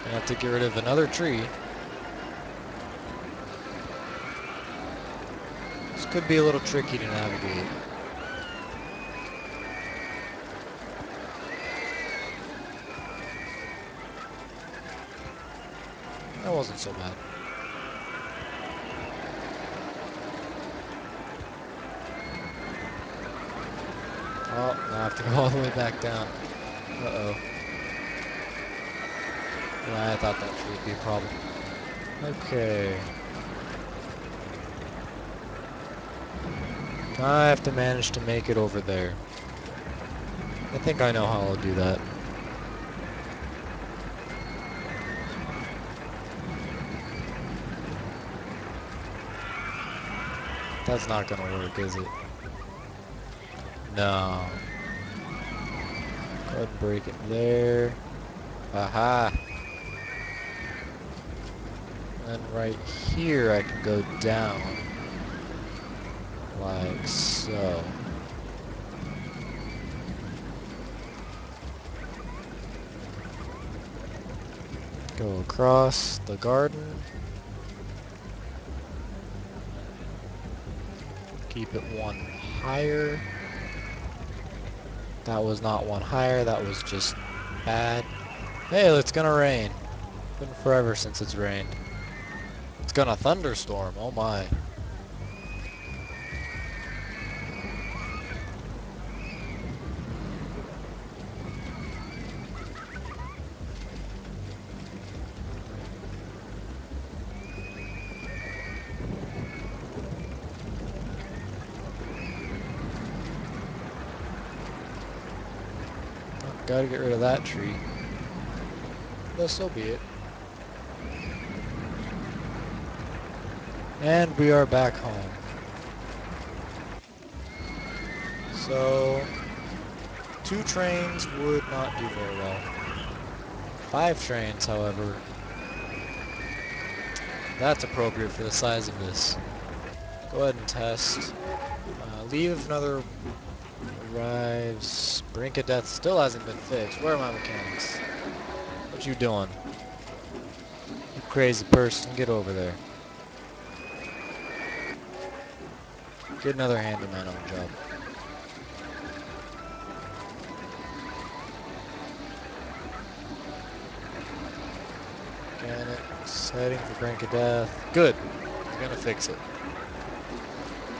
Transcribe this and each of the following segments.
Gonna have to get rid of another tree. This could be a little tricky to navigate. That wasn't so bad. Oh, now I have to go all the way back down. Uh-oh. Yeah, I thought that tree would be a problem. Okay. I have to manage to make it over there. I think I know how I'll do that. That's not gonna work, is it? No. Go ahead and break it there. Aha! And right here I can go down. Like so. Go across the garden. Keep it one higher. That was not one higher, that was just bad. Hey, it's gonna rain. Been forever since it's rained. It's gonna thunderstorm, oh my. Oh, gotta get rid of that tree. But so be it. And we are back home. So, 2 trains would not do very well. 5 trains, however, that's appropriate for the size of this. Go ahead and test. Leave another arrives. Brink of Death still hasn't been fixed. Where are my mechanics? What you doing? You crazy person, get over there. Get another handyman on the job. Mechanics, heading for Brink of Death. Good. He's gonna fix it.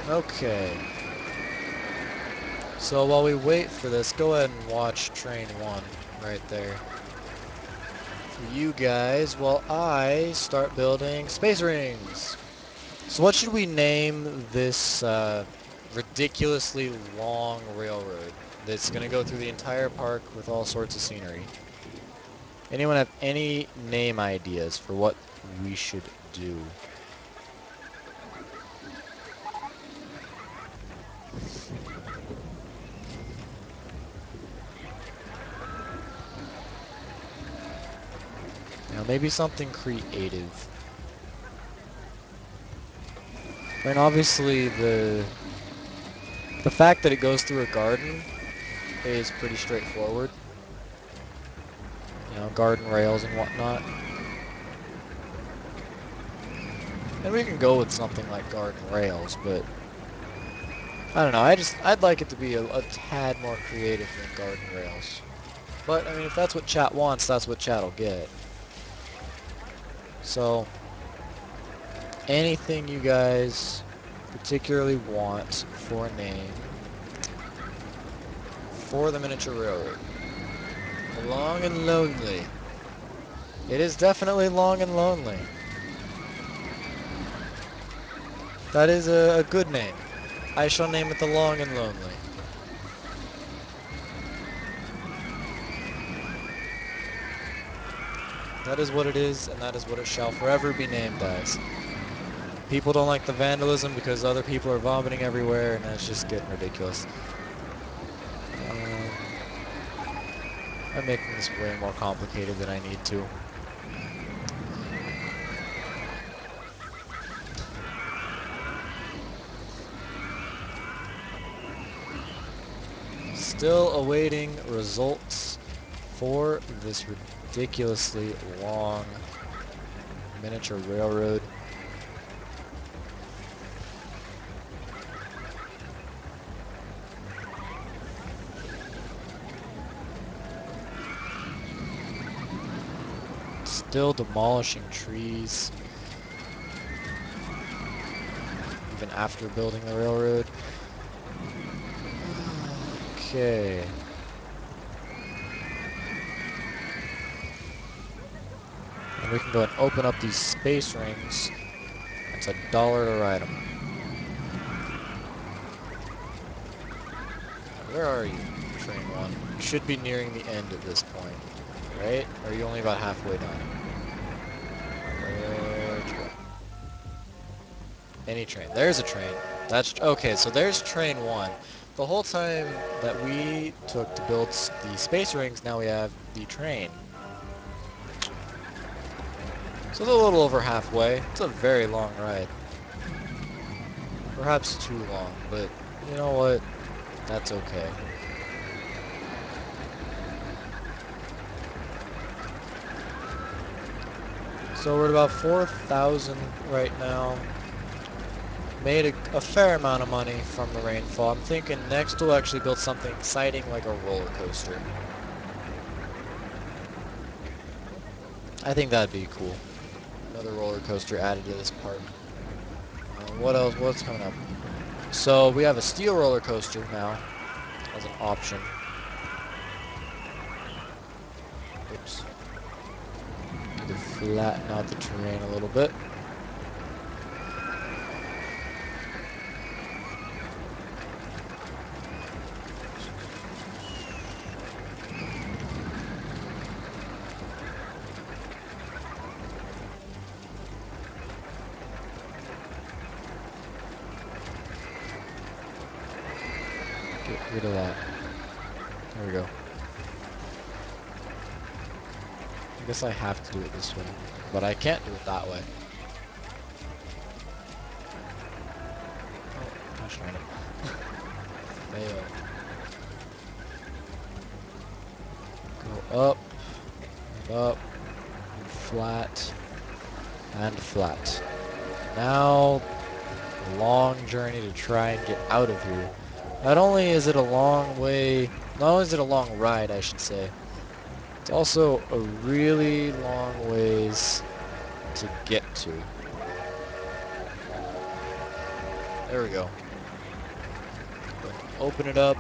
Okay. So while we wait for this, go ahead and watch train 1 right there. For you guys, while I start building space rings. So what should we name this ridiculously long railroad that's going to go through the entire park with all sorts of scenery? Anyone have any name ideas for what we should do? You know, maybe something creative. I mean, obviously the fact that it goes through a garden is pretty straightforward. You know, garden rails and whatnot. And we can go with something like garden rails, but I don't know. I'd like it to be a tad more creative than garden rails. But I mean, if that's what chat wants, that's what chat'll get. So anything you guys particularly want for a name for the miniature railroad. The long and lonely. It is definitely long and lonely. That is a good name. I shall name it the long and lonely. That is what it is, and that is what it shall forever be named as. People don't like the vandalism because other people are vomiting everywhere, and that's just getting ridiculous. Um, I'm making this way more complicated than I need to. Still awaiting results for this ridiculously long miniature railroad. Still demolishing trees, even after building the railroad. Okay. And we can go and open up these space rings. It's $1 to ride them. Where are you, train one? You should be nearing the end at this point, right? Or are you only about halfway done? Where'd you go? Any train. There's a train. That's okay. So there's train one. The whole time that we took to build the space rings, now we have the train. So it's a little over halfway. It's a very long ride. Perhaps too long, but you know what? That's okay. So we're at about 4,000 right now. Made a fair amount of money from the rainfall. I'm thinking next we'll actually build something exciting like a roller coaster. I think that'd be cool. Another roller coaster added to this park. What else? What's coming up? So we have a steel roller coaster now as an option. Oops. Need to flatten out the terrain a little bit. Get rid of that. There we go. I guess I have to do it this way. But I can't do it that way. Oh, gosh darn it. Fail. Go up, and up, and flat, and flat. Now, a long journey to try and get out of here. Not only is it a long way, not only is it a long ride, I should say, it's also a really long ways to get to. There we go. Go ahead and open it up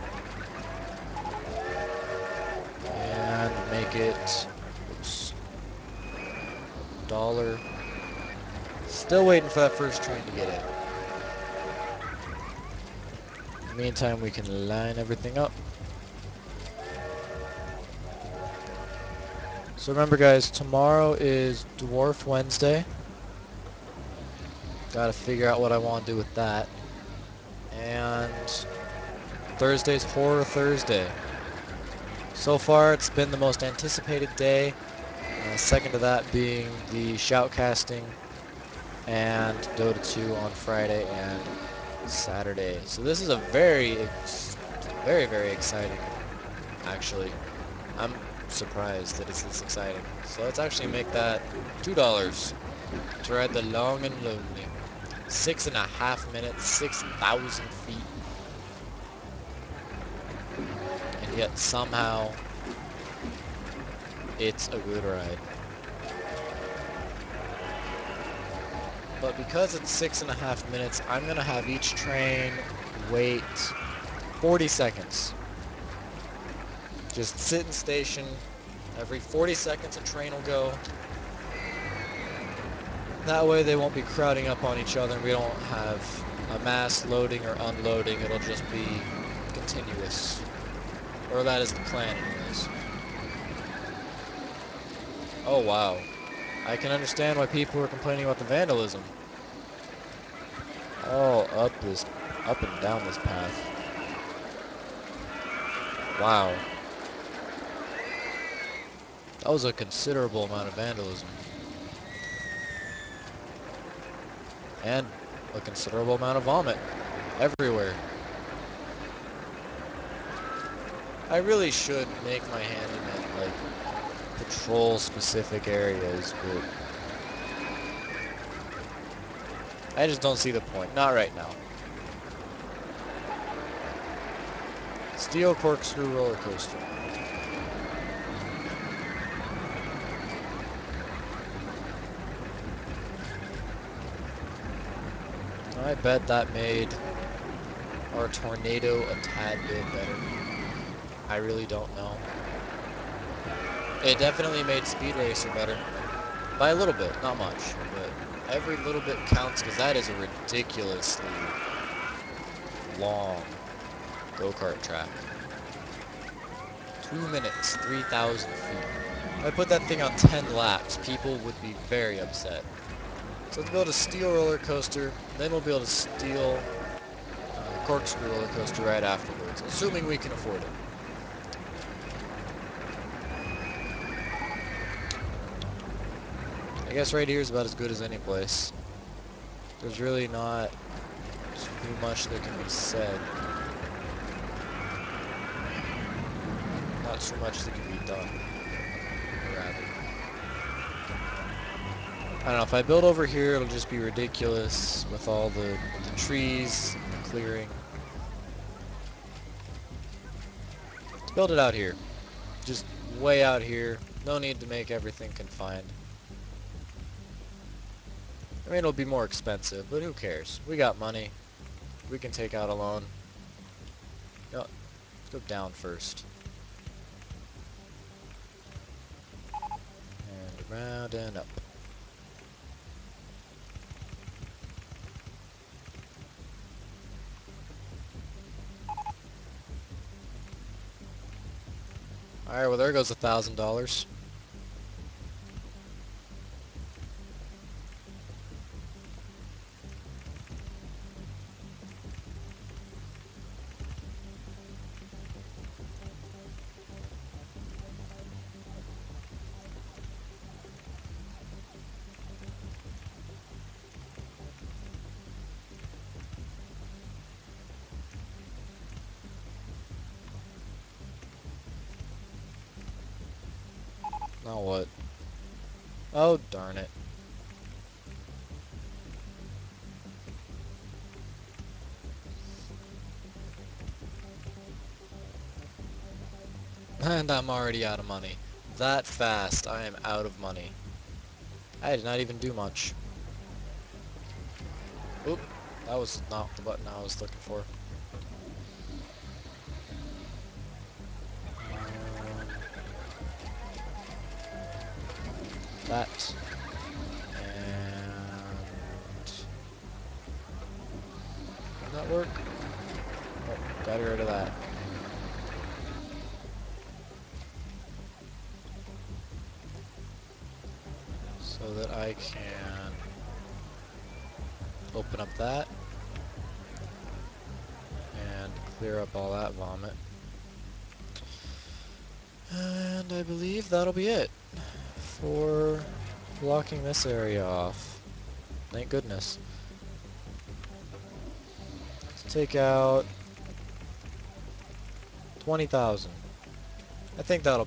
and make it, oops, $1. Still waiting for that first train to get in. In the meantime, we can line everything up. So remember guys, tomorrow is Dwarf Wednesday. Gotta figure out what I want to do with that. And Thursday's Horror Thursday. So far, it's been the most anticipated day. Second to that being the shoutcasting and Dota 2 on Friday and Saturday. So this is a very exciting, actually. I'm surprised that it's this exciting. So let's actually make that $2 to ride the long and lonely. 6.5 minutes, 6,000 feet, and yet somehow it's a good ride. But because it's 6.5 minutes, I'm gonna have each train wait 40 seconds. Just sit and station. Every 40 seconds a train will go. That way they won't be crowding up on each other and we don't have a mass loading or unloading. It'll just be continuous. Or that is the plan anyways. Oh wow. I can understand why people are complaining about the vandalism. All up and down this path. Wow. That was a considerable amount of vandalism. And a considerable amount of vomit everywhere. I really should make my handyman, like, patrol specific areas, but I just don't see the point. Not right now. Steel corkscrew roller coaster. I bet that made our tornado a tad bit better. I really don't know. It definitely made Speed Racer better. By a little bit, not much, but every little bit counts because that is a ridiculously long go-kart track. 2 minutes, 3,000 feet. If I put that thing on 10 laps, people would be very upset. So let's build a steel roller coaster, then we'll be able to steal corkscrew roller coaster right afterwards, assuming we can afford it. I guess right here is about as good as any place. There's really not too much that can be said. Not too much that can be done, rather. I don't know, if I build over here, it'll just be ridiculous with all the trees and the clearing. Let's build it out here. Just way out here. No need to make everything confined. I mean, it'll be more expensive, but who cares? We got money. We can take out a loan. No, let's go down first. And around and up. Alright, well there goes $1,000. Now what? Oh, darn it. And I'm already out of money. That fast, I am out of money. I did not even do much. Oop, that was not the button I was looking for. That. And... Didn't that work? Nope, gotta get rid of that. So that I can open up that and clear up all that vomit. And I believe that'll be it for blocking this area off. Thank goodness. Let's take out 20,000. I think that'll